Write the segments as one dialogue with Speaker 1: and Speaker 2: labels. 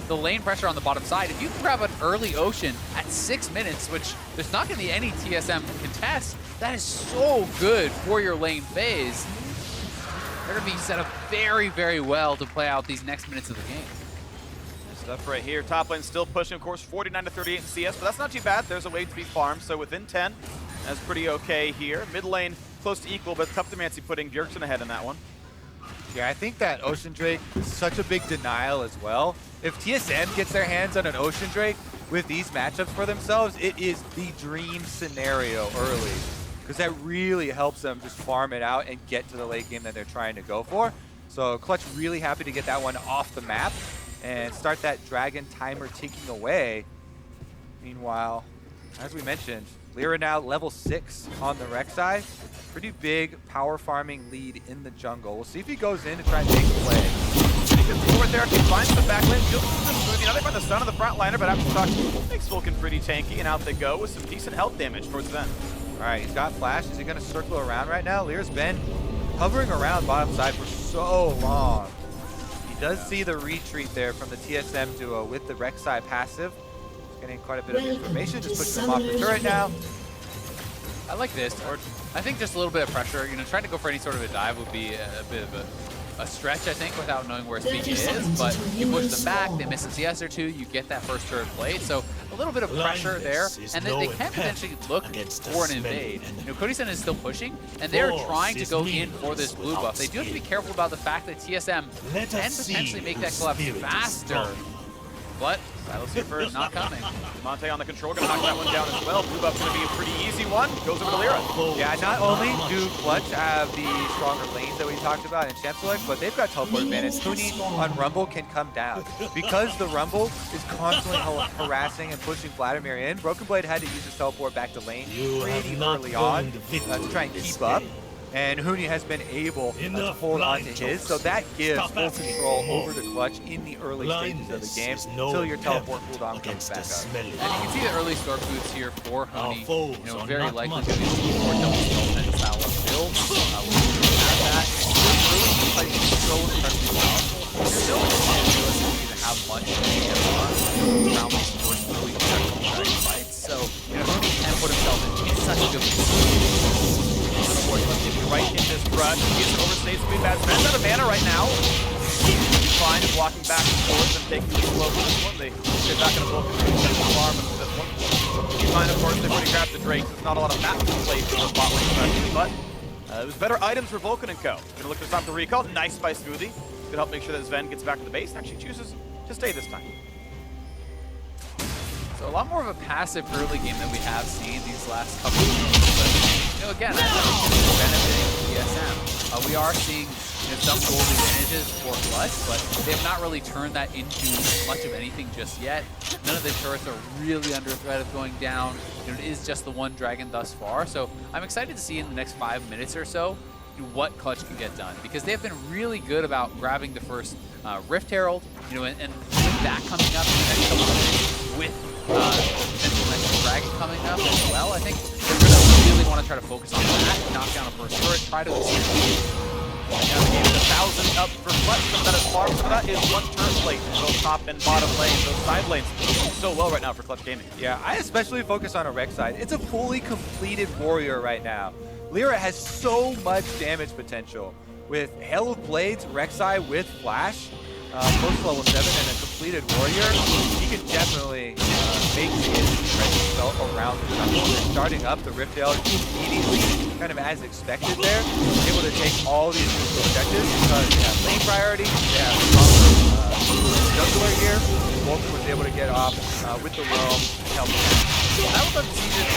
Speaker 1: the lane pressure on the bottom side. If you can grab an early Ocean at 6 minutes, which there's not going to be any TSM contest, that is so good for your lane phase. They're going to be set up very, very well to play out these next minutes of the game.
Speaker 2: Stuff right here. Top lane still pushing, of course, 49 to 38 in CS, but that's not too bad. There's a way to be farmed, so within 10, that's pretty okay here. Mid lane close to equal, but tough Demancy putting Bjergsen ahead in that one.
Speaker 3: Yeah, I think that Ocean Drake is such a big denial as well. If TSM gets their hands on an Ocean Drake with these matchups for themselves, it is the dream scenario early, because that really helps them just farm it out and get to the late game that they're trying to go for. So Clutch really happy to get that one off the map and start that Dragon timer ticking away. Meanwhile, as we mentioned, Lyra now level 6 on the Rek'Sai. Pretty big power farming lead in the jungle. We'll see if he goes in to try and take the play.
Speaker 2: He gets forward there, he finds the back lane, feels smooth. Now they find the stun of the front liner, but after talk makes Vulcan pretty tanky, and out they go with some decent health damage towards the end.
Speaker 3: All right, he's got flash. Is he going to circle around right now? Lyra's been hovering around bottom side for so long. He does see the retreat there from the TSM duo with the Rek'Sai passive. He's getting quite a bit of information, just pushing him off the turret now.
Speaker 1: I like this. Or I think just a little bit of pressure. You know, trying to go for any sort of a dive would be a bit of a stretch, I think, without knowing where Speaking is. But you push them back, they miss a CS or two, you get that first turret played. So a little bit of pressure there, and they can potentially look for an invade. You know, Cody Sen is still pushing, and they're trying to go in for this blue buff. They do have to be careful about the fact that TSM can potentially make that collapse faster. But Silas here first, not coming.
Speaker 2: Monte on the control, gonna knock that one down as well. Blue buff's gonna be a pretty easy one. Goes over to Lyra.
Speaker 3: Yeah, not only do Clutch have the stronger lanes that we talked about in Champ Select, but they've got teleport advantage. Huni on Rumble can come down. Because the Rumble is constantly harassing and pushing Vladimir in, Broken Blade had to use his teleport back to lane pretty early on to try and keep up. And Huni has been able to hold on to his, so that gives full control over the Clutch in the early stages of the game until your teleport cooldown comes back up.
Speaker 1: And you can see the early Stork boots here for Huni. You know, very likely going to be more double skeleton style of build. We have that. Really, like, so incredibly powerful. There's no ability to have much around these first really dragon fights. So, you know, Huni can put himself in such a good position.
Speaker 2: Right in this brush. He gets overstays to be bad. Man's out of mana right now. He's fine, blocking back and forth and taking the slow for this one. They're not going to blow through the farm for this one. Keep in mind, of course, they've already grabbed the Drake. There's not a lot of map to play for the bot lane especially, but it was better items for Vulcan and Co. Gonna look to stop the recall. Nice by Smoothie. Gonna help make sure that Sven gets back to the base. Actually chooses to stay this time.
Speaker 1: So a lot more of a passive early game than we have seen these last couple of weeks. But, you know, again, I think it's benefiting TSM. We are seeing, you know, some gold advantages for Clutch, but they have not really turned that into much of anything just yet. None of the turrets are really under threat of going down. You know, it is just the one dragon thus far. So I'm excited to see in the next 5 minutes or so what Clutch can get done, because they have been really good about grabbing the first Rift Herald, you know, and with that coming up in the next couple of minutes, with potential next dragon coming up as well, I think they're going to really want to try to focus on that, knock down a first turret, try to extend.
Speaker 2: Now the game is 1,000 up for Clutch. Some of that is farm, some of that is one turret plate. Both top and bottom lanes, those side lanes doing so well right now for Clutch Gaming.
Speaker 3: Yeah, I especially focus on a Rek'Sai. It's a fully completed warrior right now. Lyra has so much damage potential. With Hail of Blades, Rek'Sai with Flash, post level 7 and a completed warrior, he can definitely make his presence felt around the jungle. And starting up the Rift Herald immediately, kind of as expected there, able to take all these crucial objectives because they have lane priority, they have jungler here. Vulcan was able to get off with the roam and help him.
Speaker 1: I would love to see them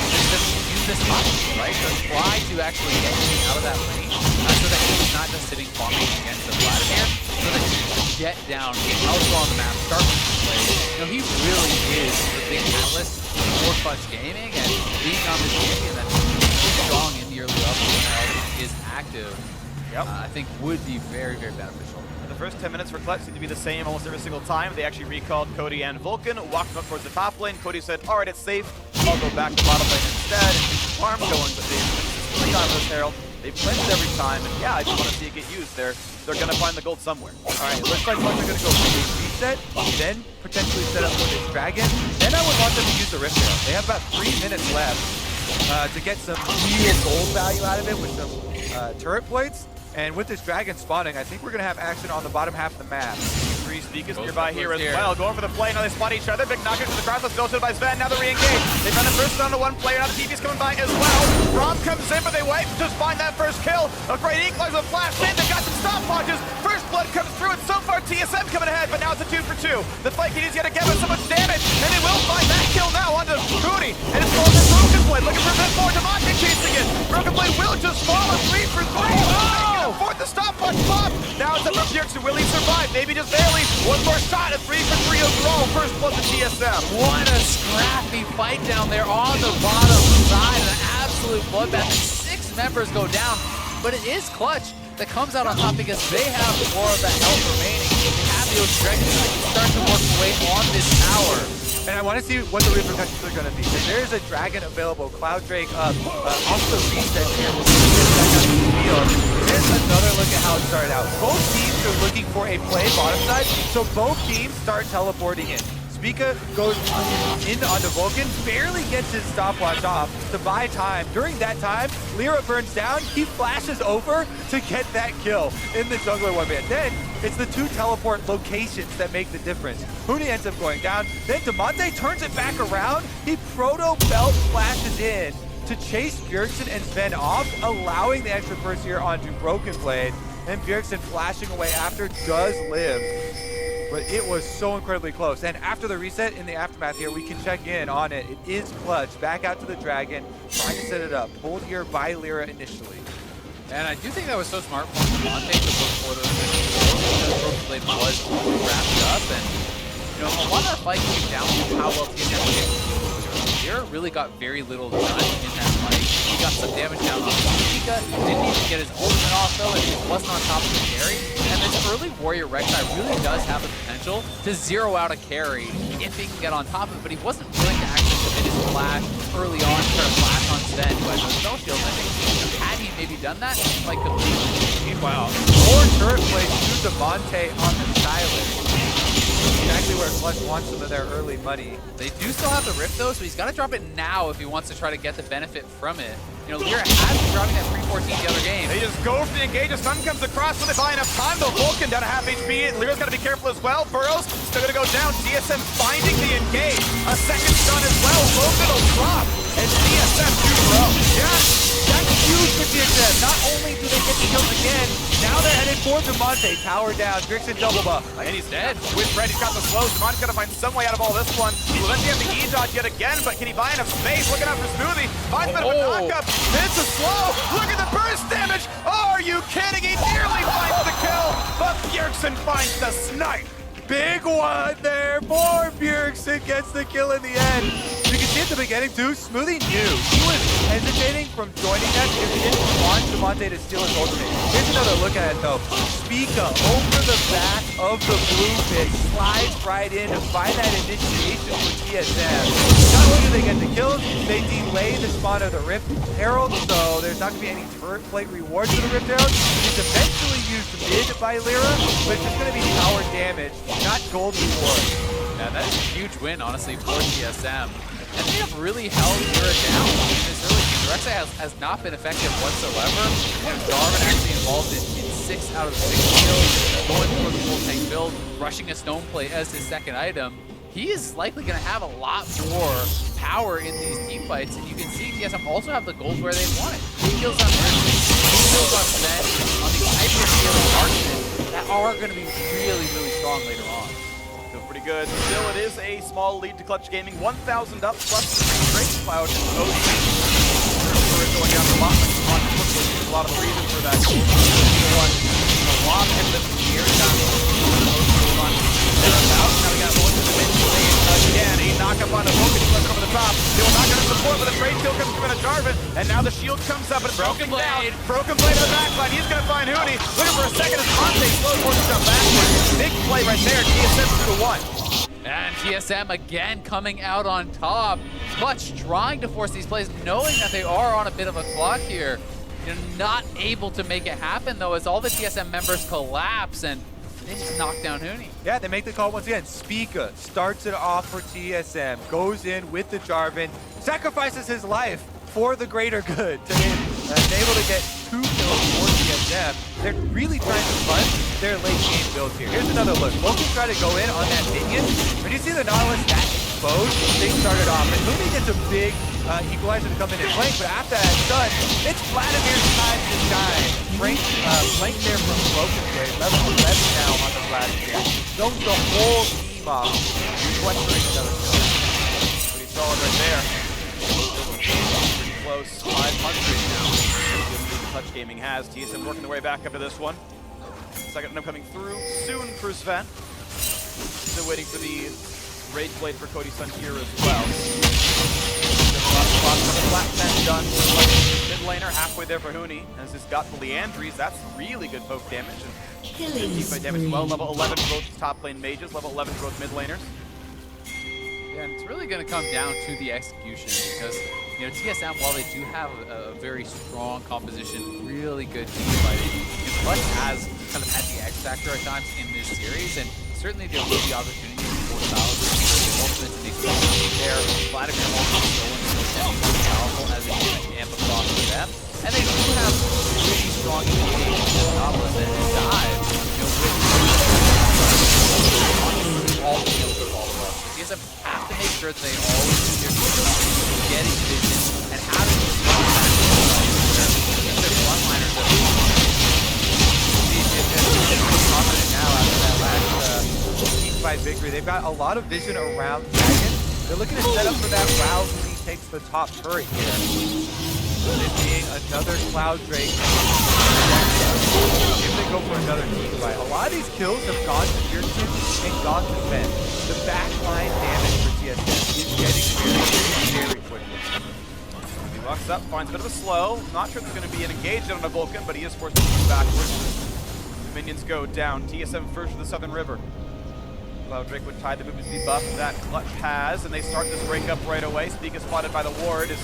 Speaker 1: use this option, right? So try to actually get him out of that lane so that he's not just sitting farming against the Vladimir, so that he can get down, get elsewhere on the map, start with the play. You know, he really is the big catalyst for Clutch Gaming, and being on the champion that's so strong in the early level and is active, I think would be very, very beneficial.
Speaker 2: The first 10 minutes for Clutch seem to be the same almost every single time. They actually recalled Cody and Vulcan, walked them up towards the top lane. Cody said, all right, it's safe. I'll go back to bottom lane instead and keep the farm going. But they've on this Herald. They've cleansed every time, and yeah, I just want to see it get used. They're going to find the gold somewhere.
Speaker 3: All right, it looks like Clutch are going to go for reset, then potentially set up for this dragon, then I would want them to use the Rift Arrow. They have about 3 minutes left to get some real gold value out of it with some turret points. And with this dragon spawning, I think we're going to have action on the bottom half of the map.
Speaker 2: Three Speakers nearby here as well. Going for the play. Now they spot each other. Big knocker to the cross. Let's go to by Sven. Now they're re-engaged. They found the first down to one player. Now the TV's coming by as well. Rob comes in, but they wait. Just find that first kill. A great equalizer flash in. They got some stopwatches. First blood comes through, and so far TSM coming ahead, but now it's a 2 for 2. The fight continues yet again with so much damage, and they will find that kill now onto Cooney. And it's called the Broken Blade. Looking for a bit more. Demonte chasing it. Broken Blade will just fall. A 3 for 3. Oh! Fourth the stopwatch pop. Now it's up for Bjergsen. Will he survive? Maybe just barely. One more shot. A 3 for 3 overall. First blood to TSM.
Speaker 1: What a scrappy fight down there on the bottom side. An absolute bloodbath. 6 members go down, but it is Clutch that comes out on top because they have more of that health remaining. They have the Dragons that can start to work their way on this tower.
Speaker 3: And I want to see what the repercussions are going to be. If there is a dragon available, Cloud Drake up, off the reset here, we'll see this back out to the field. Here's another look at how it started out. Both teams are looking for a play bottom side, so both teams start teleporting in. Spica goes in onto Vulcan, barely gets his stopwatch off to buy time. During that time, Lyra burns down, he flashes over to get that kill in the jungler 1v1. Then, it's the 2 teleport locations that make the difference. Huni ends up going down, then Demonte turns it back around, he proto-belt flashes in to chase Bjergsen and Sven off, allowing the extra burst here onto Broken Blade, and Bjergsen flashing away after does live. But it was so incredibly close. And after the reset in the aftermath here, we can check in on it. It is Clutch, back out to the dragon, trying to set it up. Pulled here by Lyra initially.
Speaker 1: And I do think that was so smart from Demonte to look for those because Broken Blade was wrapped up. And, you know, a lot of that fight came down to how well TSM was able to deal with Lyra really got very little done in that fight. He got some damage down on Spica, didn't even get his ultimate off though, and he wasn't on top of the carry. And this early Warrior Rek'Sai really does have the potential to zero out a carry if he can get on top of it, but he wasn't willing to actually commit his flash early on, try to flash on Sven, who has no spell shield. I think had he maybe done that, he might completely.
Speaker 3: Meanwhile, more turret plays to Demonte on the Silence. Exactly where Clutch wants some of their early money.
Speaker 1: They do still have the Rift though, so he's got to drop it now if he wants to try to get the benefit from it. You know, Lyra has been dropping that 3-14 the other game.
Speaker 2: They just go for the engage. The sun comes across. Will they buy enough time? Though Vulcan down to half HP. Lyra's got to be careful as well. Burrows still going to go down. TSM finding the engage. A second stun as well. Vulcan will drop. And TSM 2-0.
Speaker 3: Yeah, that's huge for TSM. Not only do they get the kills again, now they're headed for Demonte. Tower down. Bjergsen double buff.
Speaker 2: And he's dead. With Red, he's got the slows. Demonte's got to find some way out of all this one. Will eventually have the E-dodge yet again, but can he buy enough space? Looking out for Smoothie. Finds a bit of a knock-up. It's a slow. Look at the burst damage. Oh, are you kidding? He nearly finds the kill, but Bjergsen finds the snipe.
Speaker 3: Big one there for Bjergsen, gets the kill in the end. You can see at the beginning too, Smoothie knew. He was hesitating from joining that because he didn't want Demonte to steal his ultimate. Here's another look at it though. Spica over the back of the blue pit, slides right in to find that initiation for TSM. Not only do they get the kills, they delay the spawn of the Rift Herald, so there's not going to be any turret plate reward for the Rift Herald. It's eventually used mid by Lyra, but it's just going to be tower damage, not gold reward.
Speaker 1: Yeah, that is a huge win, honestly, for TSM. And they have really held Lyra down in this early game. Rek'Sai has not been effective whatsoever. You know, Darwin actually involved in 6 out of the 6 kills, going for the full tank build, rushing a stone plate as his second item. He is likely going to have a lot more power in these team fights, and you can see TSM also have the gold where they want it. He kills on Bjergsen, he kills on Sven, on these hyper-scaling marksmen that are going to be really, really strong later on.
Speaker 2: Feel pretty good. Still, it is a small lead to Clutch Gaming. 1,000 up, plus Great Cloud and OG. Going down the bottom. A lot of the reason for that. A lot of him this year. Now we got one to the mid lane again. A knock-up on the Vulcan. He's looking over the top. They will not get the support, but the trade kill comes from a Jarvan. And now the shield comes up, but it's broken blade. Broken blade in the backline. He's going to find Huni. Looking for a second as Monte slows forces up backwards. Big play right there. TSM 2-1.
Speaker 1: And TSM again coming out on top. Clutch trying to force these plays, knowing that they are on a bit of a clock here. You're not able to make it happen though, as all the TSM members collapse, and They just knocked down Huni.
Speaker 3: Yeah, they make the call once again. Spica starts it off for TSM, goes in with the Jarvan, sacrifices his life for the greater good to be able to get 2 kills for TSM. They're really trying to fund their late game builds here. Here's another look. Vulcan try to go in on that minion. When you see the Nautilus that exposed, they started off. And Huni gets a big equalizer to come in and flank, but after that's done, it's Vladimir's time to shine. Flank there from Broken Blade, level 11 now on the Vladimir. Zones the whole team off, sequestering another kill.
Speaker 2: Pretty solid right there. Pretty close, 500 now. Clutch Gaming has. TSM working their way back up to this one. Second one coming through soon for Sven. Still waiting for the Rage Blade for Cody Sun here as well. Flat 10 done. Mid laner halfway there for Huni. As he's got the Leandries, that's really good poke damage. And 15 damage as well. Level 11 for both top lane mages, level 11 for both mid laners.
Speaker 1: Yeah, and it's really going to come down to the execution because, you know, TSM, while they do have a very strong composition, really good team fighting, Clutch has kind of had the X factor at times in this series, and certainly there will be opportunities for thousands ultimate to be there. Vladimir also so powerful as a amp across for them, and they do have pretty strong engagement with Nautilus and Dive, you know, with all the kills of all of us. So TSM have to make sure that they always do their kills, getting vision, and having these strong matches. Their frontliners are confident now after that last team fight victory. They've got a lot of vision around Dragon. They're looking to set up for that round when he takes the top turret here. It being another Cloud Drake. If they go for another team fight. A lot of these kills have gone to Pearson and gone to Ben. The backline damage for TSM is getting very quickly.
Speaker 2: He walks up, finds a bit of a slow. Not sure there's going to be an engage on a Vulcan, but he is forced to move backwards. Minions go down. TSM first to the Southern River. Cloud Drake would tie the movement speed buff that Clutch has, and they start this breakup right away. Speak is spotted by the ward as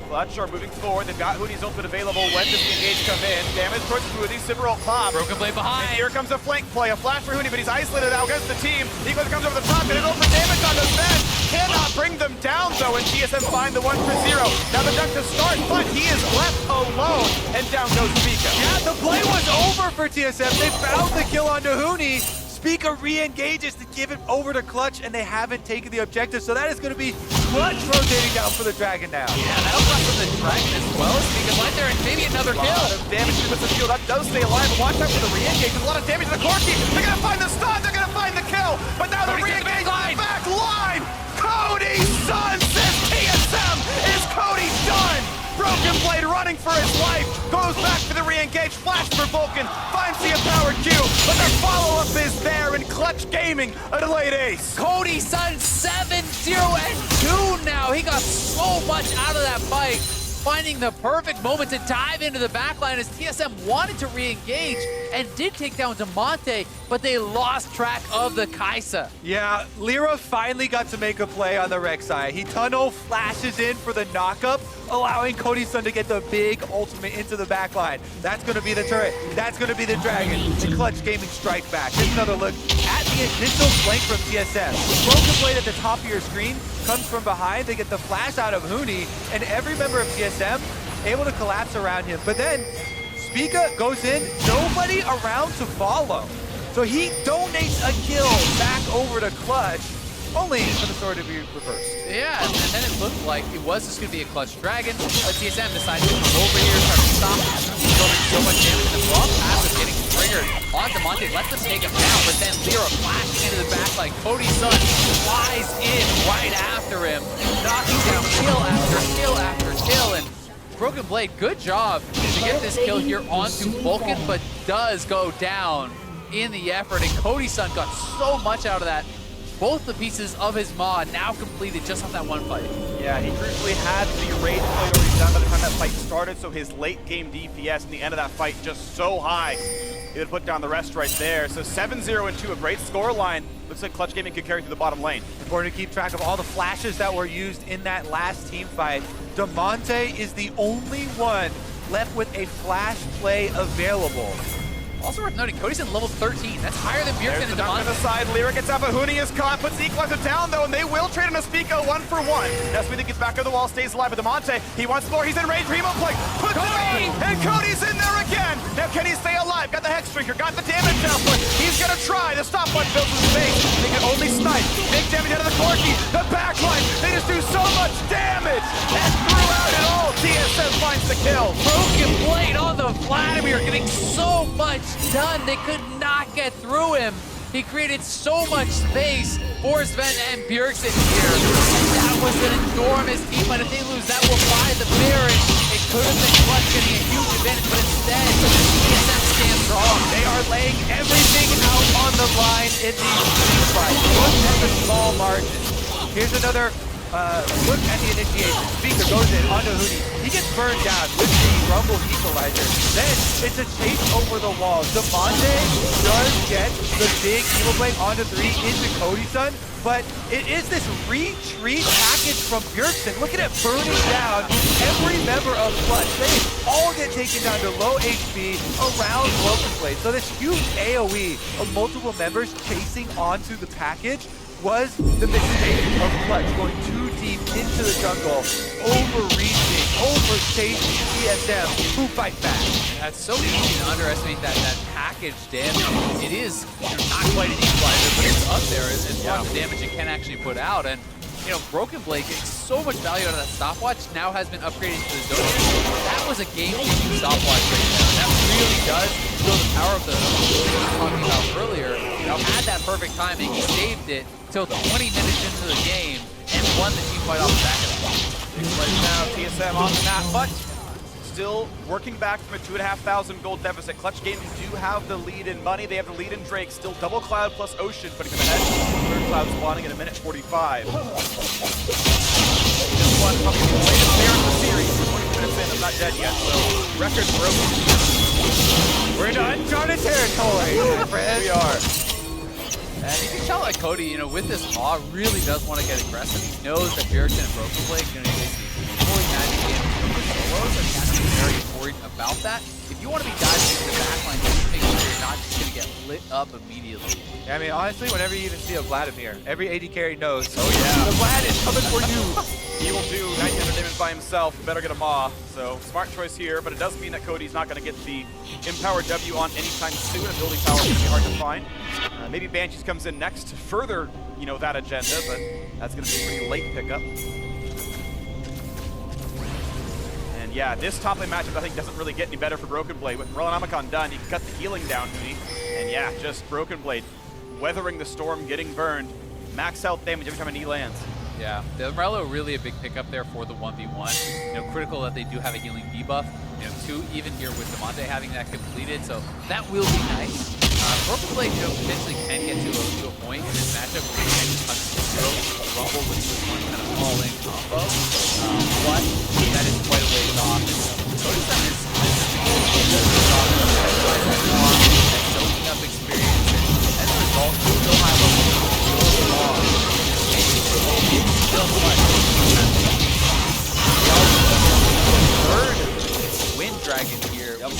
Speaker 2: Clutch are moving forward. They've got Huni's ultimate available. When does the engage come in? Damage towards Huni. Cyberault pop.
Speaker 1: Broken Blade behind.
Speaker 2: And here comes a flank play. A flash for Huni, but he's isolated out against the team. Equals comes over the top, and it'll for damage on the Sven. Cannot bring them down, though, and TSM find the 1 for 0. Now the duck to start, but he is left alone, and down goes Spica.
Speaker 3: Yeah, the play was over for TSM. They found the kill onto Huni. Spica re-engages to give it over to Clutch, and they haven't taken the objective, so that is going to be Clutch rotating down for the Dragon now.
Speaker 1: Yeah, that'll come from the Dragon as well. Spica right there, and maybe another kill.
Speaker 2: A lot of damage to the shield. That does stay alive, but watch out for the re-engage. There's a lot of damage to the core team. They're going to find the stun. They're going to find the kill, but now the re-engage on the back line. Cody Sun says TSM. Is Cody done? Broken Blade running for his life, goes back for the re-engage, flash for Vulcan, finds the empowered Q, but the follow-up is there, and Clutch Gaming a delayed ace.
Speaker 1: Cody Sun 7-0-2 now. He got so much out of that fight, finding the perfect moment to dive into the backline as TSM wanted to re-engage and did take down Demonte, but they lost track of the Kaisa.
Speaker 3: Yeah, Lyra finally got to make a play on the Rek'Sai. He tunnel flashes in for the knockup, allowing Cody Sun to get the big ultimate into the backline. That's going to be the turret. That's going to be the Dragon. The Clutch Gaming strike back. Here's another look at the initial flank from TSM. Broken Blade at the top of your screen comes from behind. They get the flash out of Huni, and every member of TSM able to collapse around him. But then Spica goes in, nobody around to follow. So he donates a kill back over to Clutch, only for the story to be reversed.
Speaker 1: Yeah, and then it looked like it was just going to be a Clutch Dragon, but TSM decided to come over here, try to stop him. He's doing so much damage. The wrong pass is getting triggered on Demonte, lets them take him down, but then Lyra flashing into the back like Cody Sun flies in right after him, knocking down kill after kill after kill, and Broken Blade, good job to get this kill here onto Vulcan, but does go down in the effort, and Cody Sun got so much out of that. Both the pieces of his mod now completed just on that one fight.
Speaker 2: Yeah, he crucially had the Rage Blade already done by the time that fight started, so his late game DPS in the end of that fight just so high. He would put down the rest right there. So 7-0-2, a great score line. Looks like Clutch Gaming could carry through the bottom lane.
Speaker 3: Important to keep track of all the flashes that were used in that last team fight. Demonte is the only one left with a flash play available.
Speaker 1: Also worth noting, Cody's in level 13. That's higher than Bjergsen
Speaker 2: There's
Speaker 1: and
Speaker 2: the knock to
Speaker 1: Demante.
Speaker 2: the side. Lyra gets out, but Huni is caught, puts the equalizer down though, and they will trade on a Spica 1-for-1. Now Smith gets back on the wall, stays alive, but Demante, he wants more, he's in range, Primo play, puts it on, and Cody's in there again. Now can he stay alive? Got the Hex Drinker, got the damage output. He's gonna try, the stopwatch builds his face. They can only snipe. Big damage out of the Corki, the backline, they just do so much damage. And throughout it all, TSM finds the kill.
Speaker 1: Broken Blade on the Vladimir, getting so much done. They could not get through him. He created so much space for Sven and Bjergsen here. That was an enormous team fight. If they lose, that will buy the Baron. It could have been Clutch getting a huge advantage, but instead, TSM stands strong.
Speaker 3: They are laying everything out on the line in these team fights. Look at the small margins. Here's another look at the initiation. Speaker goes in onto Huni. He gets burned down with the Rumble equalizer. Then it's a chase over the wall. Demante does get the big evil blade onto 3 into Cody-san, but it is this retreat package from Bjergsen. Look at it burning down every member of Clutch. They all get taken down to low HP around Broken Blade. So this huge AoE of multiple members chasing onto the package was the mistake of Clutch, going too deep into the jungle, overreaching, overchasing TSM, who fight back.
Speaker 1: That's so easy to underestimate that package damage. It is not quite an equalizer, but it's up there as far as the damage it can actually put out. And Broken Blade getting so much value out of that stopwatch now has been upgraded to the Zodiac. That was a game-changing stopwatch right there. That really does show the power of the thing we were talking about earlier. Had that perfect timing, he saved it till 20 minutes into the game and won the team fight off the back of it.
Speaker 2: Right now, TSM on the map, but still working back from a 2,500 gold deficit. Clutch Gaming do have the lead in money. They have the lead in Drake. Still double Cloud plus Ocean, putting them ahead. Third Cloud spawning in a minute 45. This one probably the latest pair in the series. 20 minutes in, I'm not dead yet, so record broken.
Speaker 3: We're in uncharted territory, my friend.
Speaker 2: We are.
Speaker 1: And you can tell like Cody, with this Maw, really does want to get aggressive. He knows that Bjergsen and Broken Blade are going to be fully magic damage solos, and he has to be very worried about that. If you want to be diving into the backline, just make sure you're not just going to get lit up immediately.
Speaker 3: I mean, honestly, whenever you even see a Vladimir, every AD carry knows,
Speaker 2: Oh yeah.
Speaker 3: the Vlad is coming for you.
Speaker 2: He will do 900 damage by himself. Better get a Maw. So smart choice here, but it does mean that Cody's not going to get the Empower W on anytime soon. Ability power is going to be hard to find. Maybe Banshees comes in next to further, that agenda, but that's going to be a pretty late pickup. And yeah, this top lane matchup I think doesn't really get any better for Broken Blade. With Morellonomicon done, you can cut the healing down, Huni. And yeah, just Broken Blade weathering the storm, getting burned. Max health damage every time a knee lands.
Speaker 1: Yeah, the Umbrella really a big pickup there for the 1v1. Critical that they do have a healing debuff. 2 even here with Demante having that completed, so that will be nice. Broken Blade, potentially can get to a point in this matchup where they can just touch the Rumble with this one kind of all-in combo. But that is quite a ways off. Cody-san is soaking up experience, and as a result, still high level, still long. Still much. Third Wind Dragon here. Kind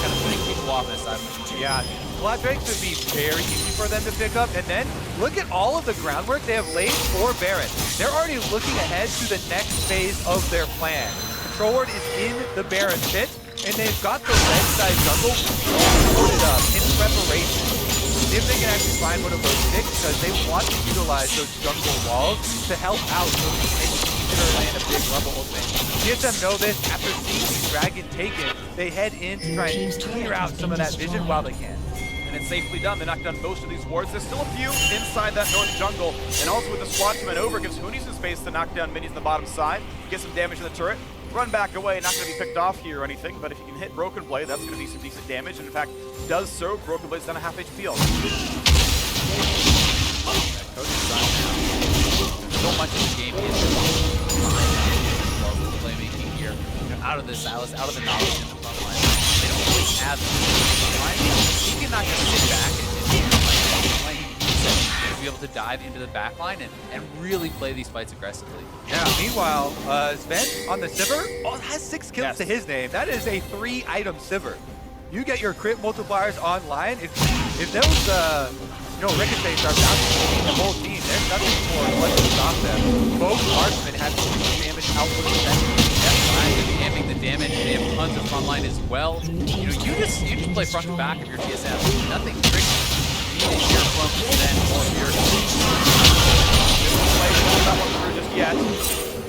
Speaker 1: of putting people off this side.
Speaker 3: Yeah, Vlad Drakes would be very easy for them to pick up. And then look at all of the groundwork they have laid for Baron. They're already looking ahead to the next phase of their plan. Control Ward is in the Baron pit, and they've got the red side jungle loaded up in preparation. See if they can actually find one of those picks, because they want to utilize those jungle walls to help out and land a big Rumble opening. TSM know this. After seeing the dragon taken, they head in to try and clear out some of that vision while they can.
Speaker 2: And it's safely done. They knocked down most of these wards. There's still a few inside that north jungle. And also with the squad coming over, gives Huni some space to knock down minions on the bottom side, get some damage to the turret, run back away. Not going to be picked off here or anything, but if you can hit Broken Blade, that's going to be some decent damage. And in fact, does so. Broken Blade's down a half HP already.
Speaker 1: Cody's side now. So much of the game is playmaking here. Out of this Alice, out of the knowledge in the front line. They don't really have the front line. He cannot just sit back and be able able to dive into the backline and really play these fights aggressively.
Speaker 3: Yeah, meanwhile, Sven on the Sivir has 6 kills
Speaker 2: Yes.
Speaker 3: to his name. That is a 3-item Sivir. You get your crit multipliers online. If those ricochets are bouncing the whole team, there's nothing for what to stop them. Both marksmen have huge damage output potential.
Speaker 1: Jamming the damage, they have tons of frontline as well. You know, you just play front to back of your TSM. Nothing tricky. You need to hear from Sven or your
Speaker 2: Not one through just yet.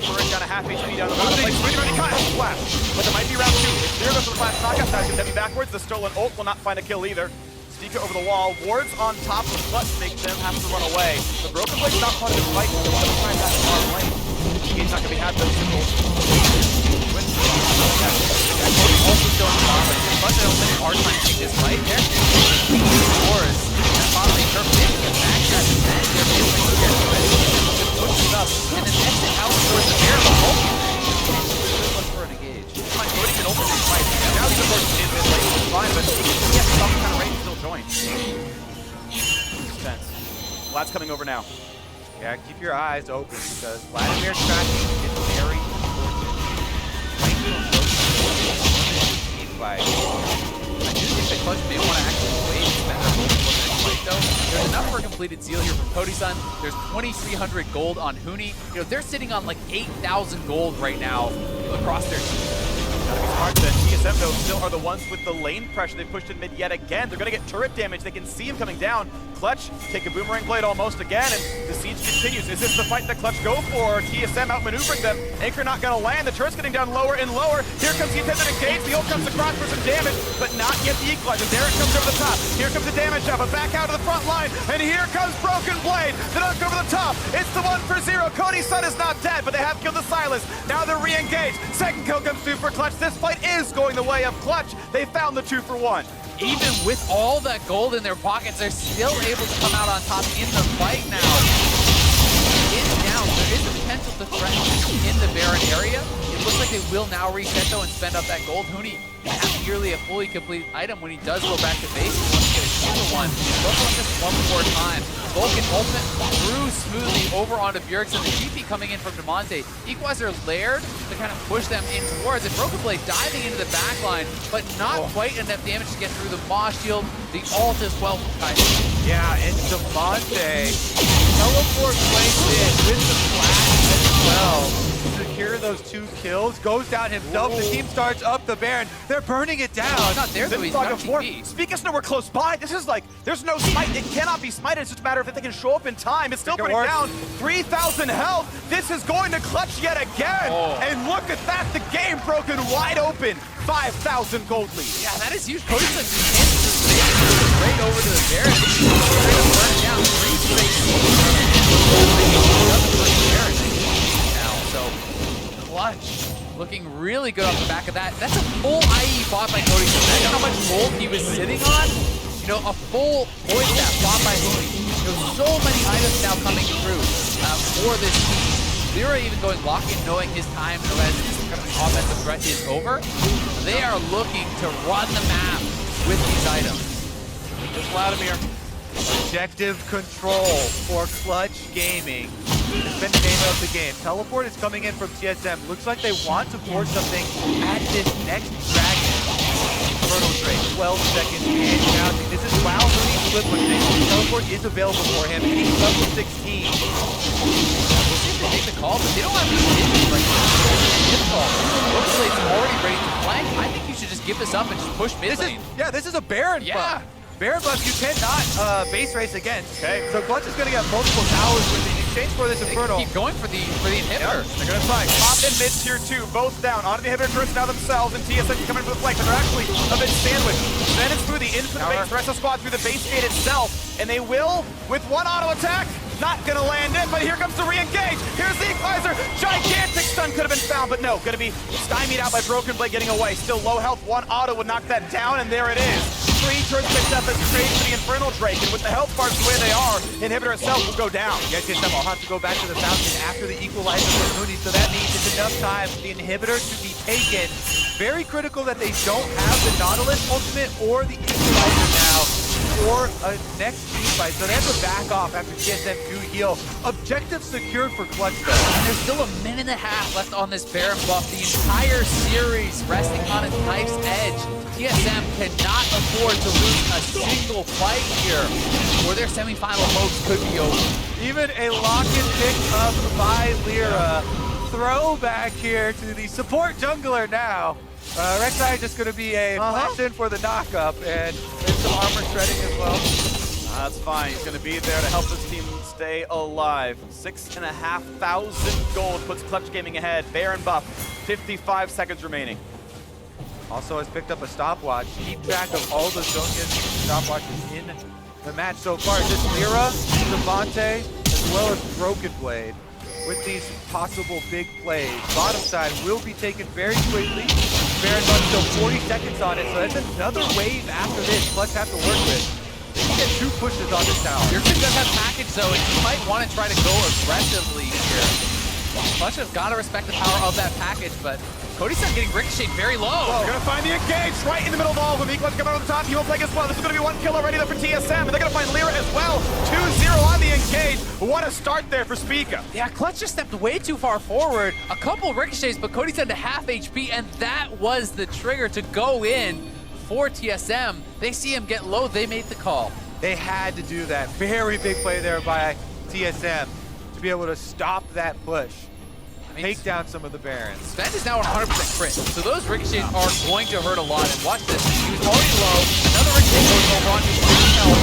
Speaker 2: Current down a half HP down the bottom. Like swinging already caught his flash, but there might be round 2. If Zero goes for the flash knockout, that's gonna be backwards. The stolen ult will not find a kill either. Stika over the wall. Wards on top of Clutch make them have to run away. The Broken Blade's not part of the fight. They're going to try that far lane. He's not gonna be had those symbols.
Speaker 1: also still in the bottom lane. But they don't have a hard time taking this fight there. Wars, that bottom lane turf in, the backtrack is dead. They're able to get to it. Just pushes up, and then exit out towards the bear. The whole look for an engage.
Speaker 2: Come on, Cody can open this fight. Now he's of course in mid lane, which is fine, but he has some kind of range to still join. Makes sense. Vlad's coming over now.
Speaker 3: Yeah, keep your eyes open because Vladimir's tracking is very important. By
Speaker 1: I do think that Clutch may want to actually wait and spend their gold for the next fight, though. There's enough for a completed seal here from Cody-san. There's 2,300 gold on Huni. You know, they're sitting on like 8,000 gold right now across their team.
Speaker 2: Gotta be smart. The TSM though still are the ones with the lane pressure. They pushed in mid yet again. They're gonna get turret damage. They can see him coming down. Clutch take a boomerang blade almost again, and the siege continues. Is this the fight that Clutch go for? TSM outmaneuvering them. Anchor not gonna land. The turret's getting down lower and lower. Here comes the attempted engage. The ult comes across for some damage, but not yet the equalizer. There it comes over the top. Here comes the damage up. Back out to the front line, and here comes Broken Blade. The dunk over the top. It's the 1-for-0. Cody's son is not dead, but they have killed the Silas. Now they're re-engaged. Second kill comes through for Clutch. This fight is going the way of Clutch. They found the 2-for-1.
Speaker 1: Even with all that gold in their pockets, they're still able to come out on top in the fight now. It's down. There is a potential to threaten in the Baron area. It looks like they will now reset though and spend up that gold. Huni has nearly a fully complete item when he does go back to base. He wants to get a cheaper one. Go for him just one more time. Vulcan ultimate through smoothly over onto Bjergsen. The GP coming in from Demonte. Equalizer layered to kind of push them in towards it. Broken Blade diving into the back line, but not quite enough damage to get through the Moss shield. The ult as well from Kaiser.
Speaker 3: yeah, and Demonte teleport placed in with the flash as well. Secure those 2 kills, goes down himself. The team starts up the Baron. They're burning it down.
Speaker 1: He's not there though, he's got GP.
Speaker 2: Speak us nowhere close by. This is like, there's no smite. It cannot be smited. It's just a matter of if they can show up in time. It's still burning down. 3,000 health. This is going to Clutch yet again. And look at that. The game broken wide open. 5,000 gold lead.
Speaker 1: Yeah, that is huge. Cody's like straight over to the Baron. He's trying to burn down 3 straight now, so Clutch looking really good off the back of that. That's a full IE bought by Cody. Imagine how much gold he was sitting on. You know, a full voice staff bought by Huni. There's so many items now coming through for this team. Lyra even going lock-in, knowing his time as this kind of offensive threat is over. They are looking to run the map with these items.
Speaker 2: Just Vladimir.
Speaker 3: Objective control for Clutch Gaming. It's been the name of the game. Teleport is coming in from TSM. Looks like they want to force something at this next dragon. Infernal Drake, 12 seconds and counting. This is while Huni's flip pushing. Teleport is available for him, and he's level 16.
Speaker 1: We'll see if they take the call, but they don't have any vision right now. Broken Blade's already ready to flank. I think you should just give this up and just push mid lane.
Speaker 3: This is a Baron buff. Baron buff you cannot base race against.
Speaker 2: Okay.
Speaker 3: So Clutch is going to get multiple towers with in exchange for this Infernal.
Speaker 1: Keep going for the inhibitor.
Speaker 2: They're going to try. Top and mid tier 2, both down. Onto the inhibitor turrets now themselves, and TSM can come in for the flank, but they're actually a bit sandwiched. Then it's through the into the base, the rest of the squad through the base gate itself, and they will, with one auto attack, not gonna land it, but here comes the re-engage. Here's the equalizer. Gigantic stun could have been found, but no, gonna be stymied out by Broken Blade getting away. Still low health, one auto would knock that down, and there it is. 3 turns picked up as trade for the Infernal Drake, and with the health bars the way they are, inhibitor itself will go down.
Speaker 3: Yeah, TSM will have to go back to the fountain after the equalizer for Huni, so that means it's enough time for the inhibitor to be taken. Very critical that they don't have the Nautilus ultimate or the equalizer now. for a next team fight, so they have to back off after TSM do heal. Objective secured for Clutch though.
Speaker 1: And there's still a minute and a half left on this Baron buff. The entire series resting on its knife's edge. TSM cannot afford to lose a single fight here, or their semifinal hopes could be over.
Speaker 3: Even a lock-in pick up by Lyra. Throwback here to the support jungler now. Rek'Sai just going to be a flash in for the knockup, and there's some armor shredding as well.
Speaker 2: That's fine. He's going to be there to help this team stay alive. 6,500 gold puts Clutch Gaming ahead. Baron buff, 55 seconds remaining.
Speaker 3: Also has picked up a stopwatch. Keep track of all the Zhonya's stopwatches in the match so far. Just Lyra, Devontae, as well as Broken Blade with these possible big plays. Bottom side will be taken very quickly. Baron buff still 40 seconds on it, so that's another wave after this Clutch have to work with. They can get 2 pushes on this tower.
Speaker 1: Your team does have package though, and you might want to try to go aggressively here. Clutch has got to respect the power of that package, but Cody's not getting ricocheted very low.
Speaker 2: They're going to find the engage right in the middle of all of them. Equal's coming on the top. He will take as well. This is going to be 1 kill already though for TSM. And they're going to find Lyra as well. 2-0 on the engage. What a start there for Spica.
Speaker 1: Yeah, Clutch just stepped way too far forward. A couple ricochets, but Cody's down to half HP, and that was the trigger to go in for TSM. They see him get low. They made the call.
Speaker 3: They had to do that. Very big play there by TSM to be able to stop that push. Take down some of the Barons.
Speaker 1: Sven is now 100% crit, so those ricochets are going to hurt a lot. And watch this, he was already low. Another ricochet goes over on his health.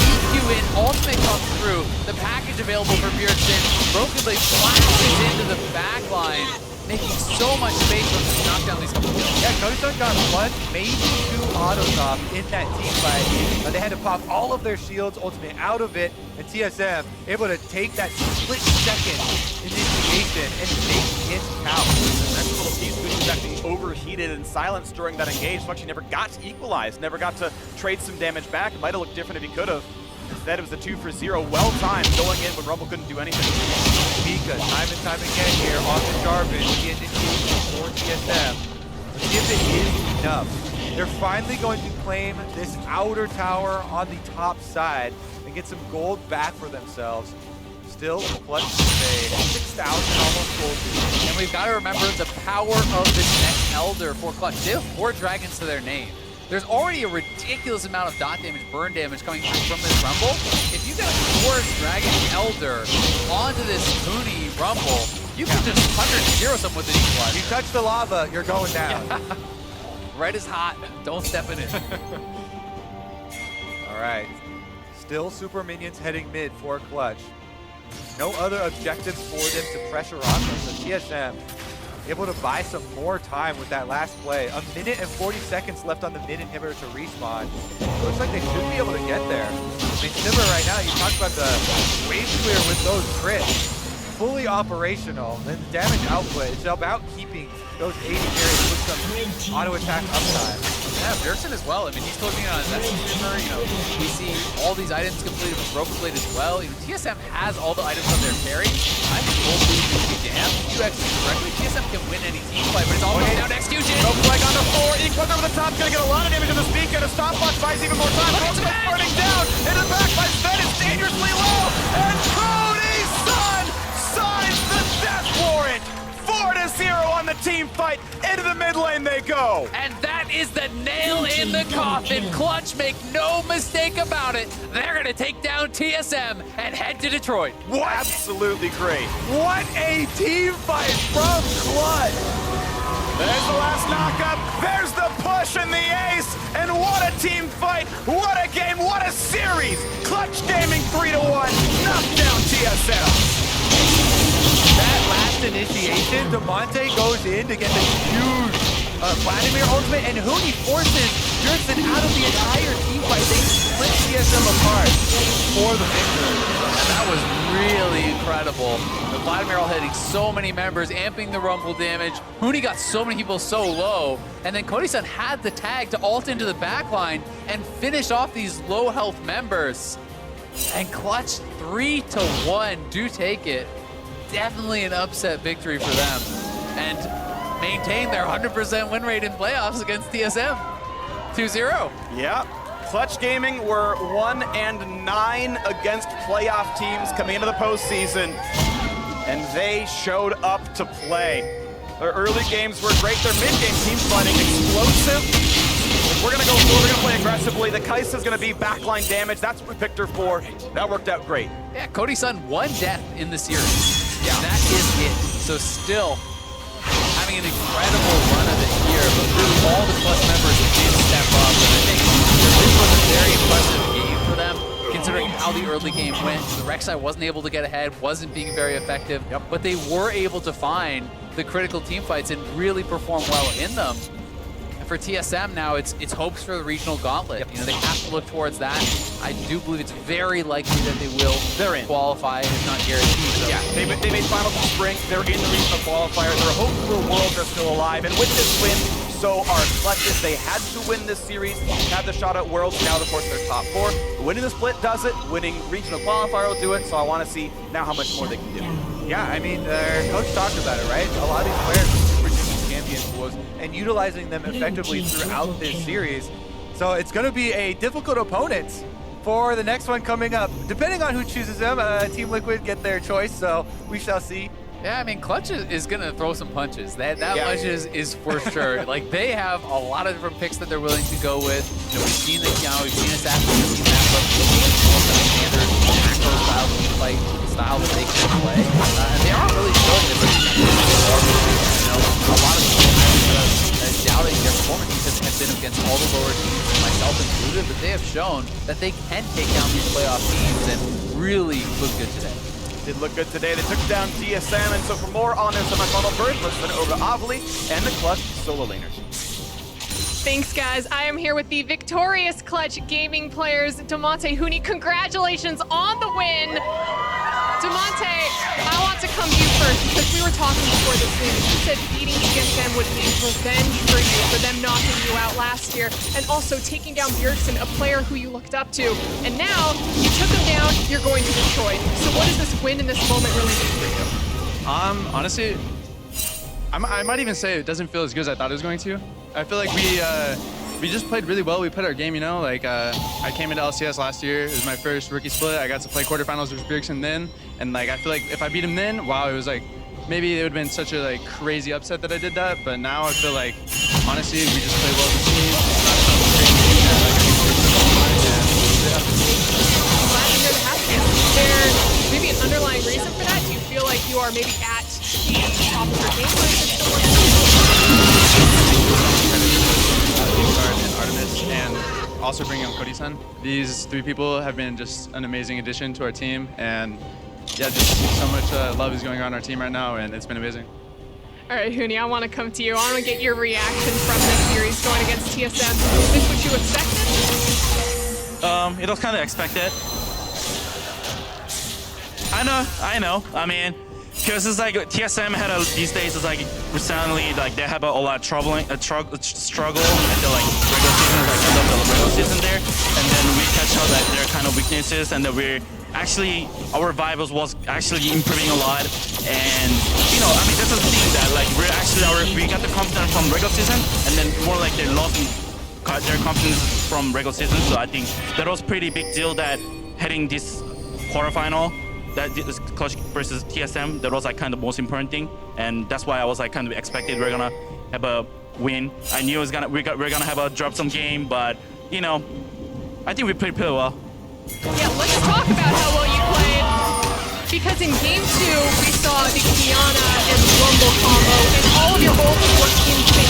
Speaker 1: EQ in, ultimate comes through. The package available for Bjergsen. Broken Blade flashes into the back line, making so much space for him to knock down these couple kills.
Speaker 3: Yeah, Cody's got 1, maybe 2 autos off in that team fight. They had to pop all of their shields, ultimate out of it, and TSM able to take that split second initiation and make it count.
Speaker 2: The next little piece, Goody was actually overheated and silenced during that engage. So actually never got to equalize, never got to trade some damage back. It might have looked different if he could have. Instead, it was the 2 for 0, well timed, going in when Rumble couldn't do anything.
Speaker 3: Spica, time and time again here on the Jarvan with the initiation for TSM. If it is enough, they're finally going to claim this outer tower on the top side and get some gold back for themselves. Still, Clutch today, 6,000 almost gold.
Speaker 1: And we've got to remember the power of this next Elder for Clutch. They have 4 dragons to their name. There's already a ridiculous amount of dot damage, burn damage coming through from this Rumble. If you get a 4 Dragon Elder onto this Mooney Rumble, you can just 100-0 someone with an equalizer.
Speaker 3: You touch the lava, you're going down.
Speaker 1: Yeah. Red is hot, don't step in it.
Speaker 3: All right, still super minions heading mid for Clutch. No other objectives for them to pressure on them, so TSM able to buy some more time with that last play. 1 minute and 40 seconds left on the mid inhibitor to respawn. Looks like they should be able to get there. I mean, Simba right now, you talked about the wave clear with those crits. Fully operational, and the damage output is about keeping those 80 carries with some auto attack uptime.
Speaker 1: Yeah, Bjergsen as well. I mean, he's closing in on his Esper. You know, we see all these items completed with Broken Blade as well. You know, TSM has all the items on their carry. I think Gold Blade will be damn. If you execute correctly, TSM can win any team fight, but it's all coming down to execution.
Speaker 2: No flag on the floor. Equals over the top. Gonna get a lot of damage on the Spica. A stopwatch buys even more time. Ultimate's burning down. Into the back by Sven. It's dangerously low. And Cody's son signs the death warrant. 4-0 on the team fight. Into the mid lane they go.
Speaker 1: And that is the nail in the coffin. Clutch, make no mistake about it. They're going to take down TSM and head to Detroit.
Speaker 2: What? Absolutely great.
Speaker 3: What a team fight from Clutch.
Speaker 2: There's the last knockup. There's the push and the ace. And what a team fight. What a game. What a series. Clutch Gaming 3-1. Knocked down TSM.
Speaker 3: That last initiation, Devontae goes in to get the huge Vladimir ultimate, and Huni forces Bjergsen out of the entire team fight. They split TSM apart for the victory.
Speaker 1: And that was really incredible. The Vladimir all hitting so many members, amping the Rumble damage. Huni got so many people so low. And then Cody-san had the tag to ult into the backline and finish off these low health members. And Clutch 3-1 do take it. Definitely an upset victory for them. And maintain their 100% win rate in playoffs against TSM. 2-0.
Speaker 2: Yeah. Clutch Gaming were 1-9 against playoff teams coming into the postseason, and they showed up to play. Their early games were great. Their mid-game team fighting explosive. We're gonna go forward, we're gonna play aggressively. The Kai'Sa's gonna be backline damage. That's what we picked her for. That worked out great.
Speaker 1: Yeah, Cody Sun, 1 death in the series. Yeah, that is it. So still having an incredible run of it here, but really all the Clutch members did step up. And I think this was a very impressive game for them, considering how the early game went. The Rek'Sai wasn't able to get ahead, wasn't being very effective, but they were able to find the critical team fights and really perform well in them. And for TSM now, it's hopes for the regional gauntlet. You know, they have to look towards that. I do believe it's very likely that they will qualify, if not guaranteed. So.
Speaker 2: Yeah, they made finals in spring. They're in the regional qualifier. Their hopes for Worlds are still alive. And with this win, so are Clutches. They had to win this series, had the shot at Worlds. Now, of course, they're top 4. Winning the split does it. Winning regional qualifier will do it. So I want to see now how much more they can do.
Speaker 3: Yeah, I mean, their coach talked about it, right? A lot of these players are super junior champion pools and utilizing them effectively throughout this series. So it's going to be a difficult opponent for the next one coming up. Depending on who chooses them, Team Liquid get their choice, so we shall see.
Speaker 1: Yeah, I mean, Clutch is going to throw some punches. That much is for sure. Like, they have a lot of different picks that they're willing to go with. You know, we've seen the Kiana, we've seen Assassin, we've seen that, but standard macro style team fight style that they can play. And they aren't really showing different. You know, a lot of people have doubting their performance because have been against all the lower teams, myself included, but they have shown that they can take down these playoff teams and really look good today.
Speaker 2: Did look good today. They took down TSM, and so for more on their semifinal berth, let's send it over to Avli and the Clutch solo laners.
Speaker 4: Thanks, guys. I am here with the victorious Clutch Gaming players, Damonte, Huni. Congratulations on the win. Damonte, I want to come to you first because we were talking before this game. You said beating against them would be revenge for you for them knocking you out last year, and also taking down Bjergsen, a player who you looked up to. And now you took him down. You're going to Detroit. So what does this win in this moment really mean for you?
Speaker 5: Honestly, I might even say it doesn't feel as good as I thought it was going to. I feel like we just played really well. We played our game, you know. Like I came into LCS last year. It was my first rookie split. I got to play quarterfinals with Bjergsen then, and like I feel like if I beat him then, wow, it was like maybe it would have been such a like crazy upset that I did that. But now I feel like honestly we just played well as a team. It's not some crazy game that like
Speaker 4: I'm glad to hear the happiness. Is there maybe an underlying reason for that? Do you feel like you are maybe at the top of your game, or is it still working?
Speaker 5: And Artemis, and also bringing on Cody-san. These 3 people have been just an amazing addition to our team, and yeah, just so much love is going on in our team right now, and it's been amazing.
Speaker 4: All right, Huni, I want to come to you. I want to get your reaction from this series going against TSM. Is this what you expected?
Speaker 6: It was kind of expected. I know. I mean, because it's like TSM had these days. It's like recently, like they have a lot of struggle, and they're like regular season, like end of the regular season there, and then we catch up like their kind of weaknesses, and then we're actually our vibes was actually improving a lot, and you know, I mean, that's the thing that like we got the confidence from regular season, and then more like they lost their confidence from regular season. So I think that was pretty big deal that heading this quarterfinal. That this Clutch versus TSM, that was like kind of the most important thing, and that's why I was like kind of expected we're gonna have a win. I knew we're gonna have a drop some game, but you know, I think we played pretty well.
Speaker 4: Yeah, let's talk about how well you played. Because in game 2, we saw the Kiana and Rumble combo, and all of your ults were in sync.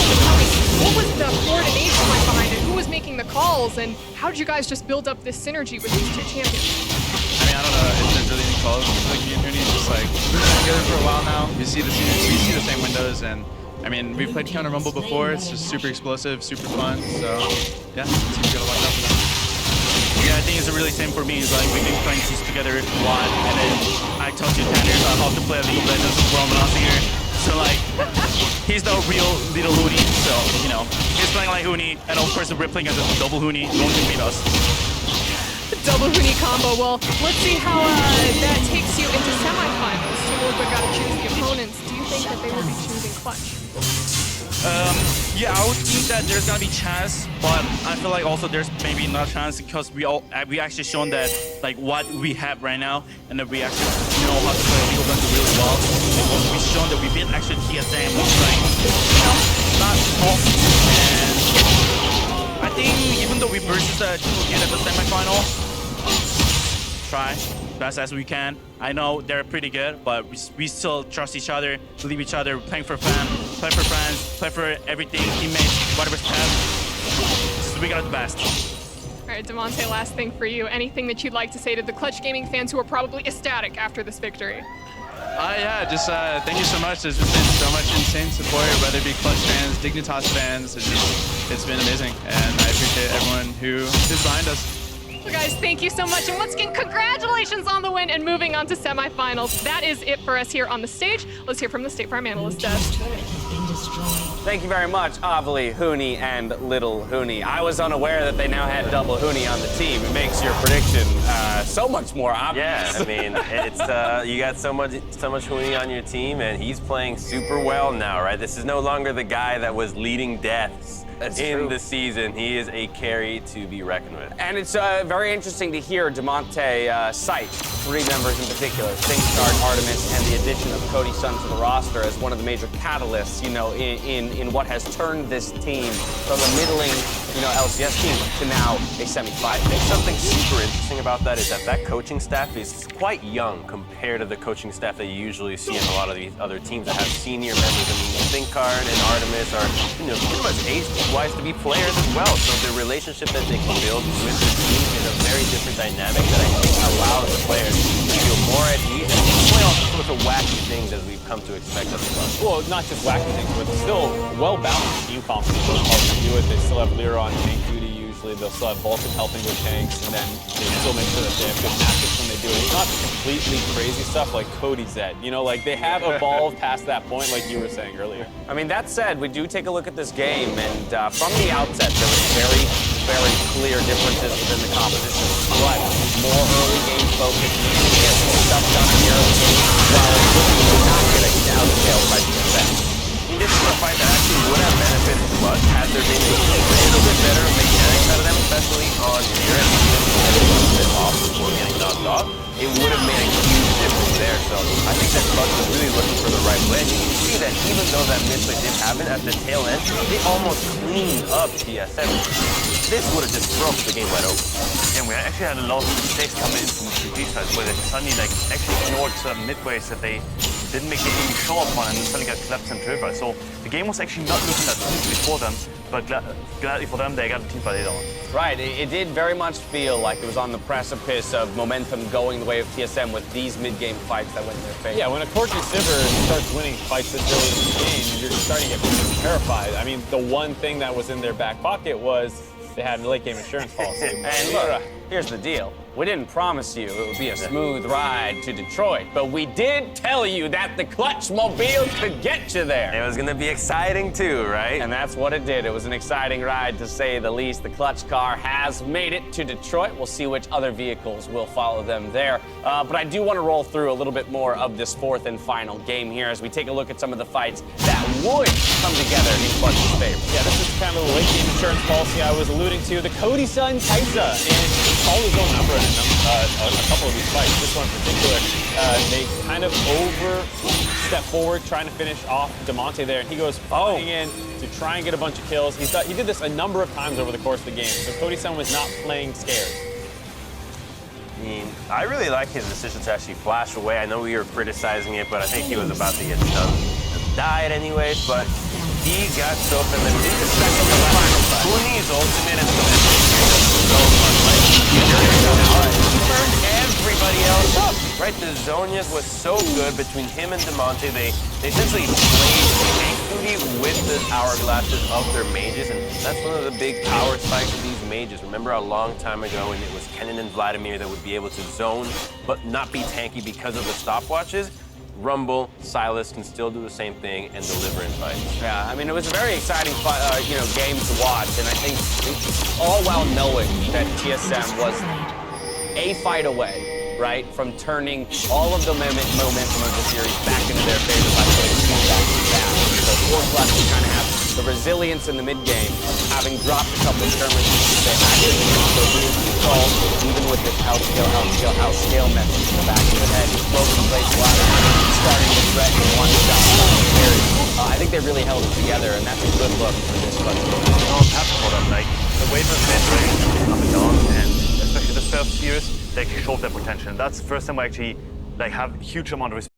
Speaker 4: What was the coordination like behind it? Who was making the calls, and how did you guys just build up this synergy with these 2 champions?
Speaker 5: I mean, I don't know if there's really any calls. Like me and Huni, just like we've been together for a while now. We see the same windows, and I mean, we've played Counter Rumble before. It's just super explosive, super fun. So yeah, the team's gonna watch out for that.
Speaker 6: Yeah, I think it's really same for me. It's like we've been playing teams together a lot, and then I taught you 10 years on how to play League of Legends as well when I was here. So like, he's the real little Huni. So you know, he's playing like Huni, and of course we're playing as a double Huni. No one can beat us.
Speaker 4: Double Huni combo. Well, let's see how that takes you into semifinals. So we've got to choose the opponents. Do you think that they will be choosing Clutch?
Speaker 6: Yeah, I would think that there's gonna be chance, but I feel like also there's maybe not chance because we actually shown that like what we have right now, and that we actually know how to play League of Legends really well. And also we shown that we beat actually TSM, which is like not tough. And I think even though we versus the Triple Kid at the semifinal, try best as we can. I know they're pretty good, but we still trust each other, believe each other, playing for fun, play for friends, play for everything, teammates, whatever's best. We got the best.
Speaker 4: All right, Demonte, last thing for you. Anything that you'd like to say to the Clutch Gaming fans who are probably ecstatic after this victory?
Speaker 5: Yeah, just thank you so much. There's just been so much insane support, whether it be Clutch fans, Dignitas fans. It's been amazing, and I appreciate everyone who is behind us.
Speaker 4: Well, guys, thank you so much. And once again, congratulations on the win and moving on to semifinals. That is it for us here on the stage. Let's hear from the State Farm Analyst Desk.
Speaker 7: Thank you very much, Avali, Hooney, and Little Hooney. I was unaware that they now had double Hooney on the team. It makes your prediction so much more obvious.
Speaker 8: Yeah, I mean, it's you got so much Hooney on your team, and he's playing super well now, right? This is no longer the guy that was leading deaths in the season. He is a carry to be reckoned with.
Speaker 7: And it's very interesting to hear Demonte cite three members in particular, Thinkstart, Artemis, and the addition of Cody Sun to the roster as one of the major catalysts, you know, in what has turned this team from a middling, you know, LCS team to now a semi-final.
Speaker 8: I think something super interesting about that is that coaching staff is quite young compared to the coaching staff that you usually see in a lot of these other teams that have senior members. I mean, Thinkcard and Artemis are, you know, pretty much age-wise to be players as well. So the relationship that they can build with the team is a very different dynamic that I think allows the players to feel more at ease and play all sorts of wacky things as we've come to expect of the club.
Speaker 9: Well, not just wacky things, but still well-balanced team composition. How they do it, they still have Lyra on tank duty usually. They'll still have Vulcan helping with tanks, and then they still make sure that they have good tactics when they do it. It's not completely crazy stuff like Cody Zed. You know, like they have evolved past that point, like you were saying earlier.
Speaker 7: I mean, that said, we do take a look at this game, and from the outset, there was very, very clear differences within the composition. But more early game focus, get some stuff done in the early game, while not getting down the tail by the effect.
Speaker 8: This is a fight that actually would have benefited Clutch had there been a little bit better mechanics out of them, especially on Lyra, even a little bit off before getting knocked off. It would have made a huge difference there. So I think that Clutch was really looking for the right play. And you can see that even though that misplay did happen at the tail end, they almost cleaned up TSM. This would have just broke the game wide open.
Speaker 10: Yeah, we actually had a lot of mistakes coming in from the CP side where they suddenly like actually ignored certain midways that they didn't make the game show up on and then suddenly got collapsed and triple. So the game was actually not looking that smoothly for them, but gladly for them, they got the team fight later on.
Speaker 7: Right, it did very much feel like it was on the precipice of momentum going the way of TSM with these mid-game fights that went in their favor.
Speaker 9: Yeah, when a Corky Sivir starts winning fights this early in the game, you're starting to get terrified. I mean, the one thing that was in their back pocket was they had a late game insurance policy.
Speaker 7: And look, here's the deal. We didn't promise you it would be a smooth ride to Detroit, but we did tell you that the Clutch Mobile could get you there.
Speaker 8: It was going to be exciting too, right?
Speaker 7: And that's what it did. It was an exciting ride, to say the least. The Clutch car has made it to Detroit. We'll see which other vehicles will follow them there. But I do want to roll through a little bit more of this fourth and final game here as we take a look at some of the fights that would come together in Clutch's favor.
Speaker 9: Yeah, this is kind of the late game insurance policy I was alluding to. The Cody Sun Taisa, and he called his own number in a couple of these fights. This one in particular, they kind of step forward, trying to finish off Demonte there, and he goes flying in to try and get a bunch of kills. He did this a number of times over the course of the game, so Cody Sun was not playing scared.
Speaker 8: I mean, I really like his decision to actually flash away. I know we were criticizing it, but I think he was about to get stunned. Died anyways, but he got so familiar. This is the second to final fight. Hooney's ultimate and so much. Turned everybody else up, right? The Zonias was so good between him and Demonte. They essentially played Hooney with the hourglasses of their mages, and that's one of the big power spikes of these mages. Remember a long time ago when it was Kennen and Vladimir that would be able to zone but not be tanky because of the stopwatches? Rumble, Silas can still do the same thing and deliver in fights.
Speaker 7: Yeah, I mean, it was a very exciting game to watch, and I think all while knowing that TSM was a fight away right, from turning all of the momentum of the series back into their favor by putting speed back to back. So for Clutch to kind of have the resilience in the mid-game, having dropped a couple of skirmishes, they actually those really controlled, even with this outscale message in the back of the head. Broken place ladder, starting to threaten one shot. I think they really held it together, and that's a good look for this Clutch team.
Speaker 10: I'm happy for them. Like the wave of mid-range is up and down, and especially this first series, they actually showed their potential. And that's the first time I actually like have a huge amount of respect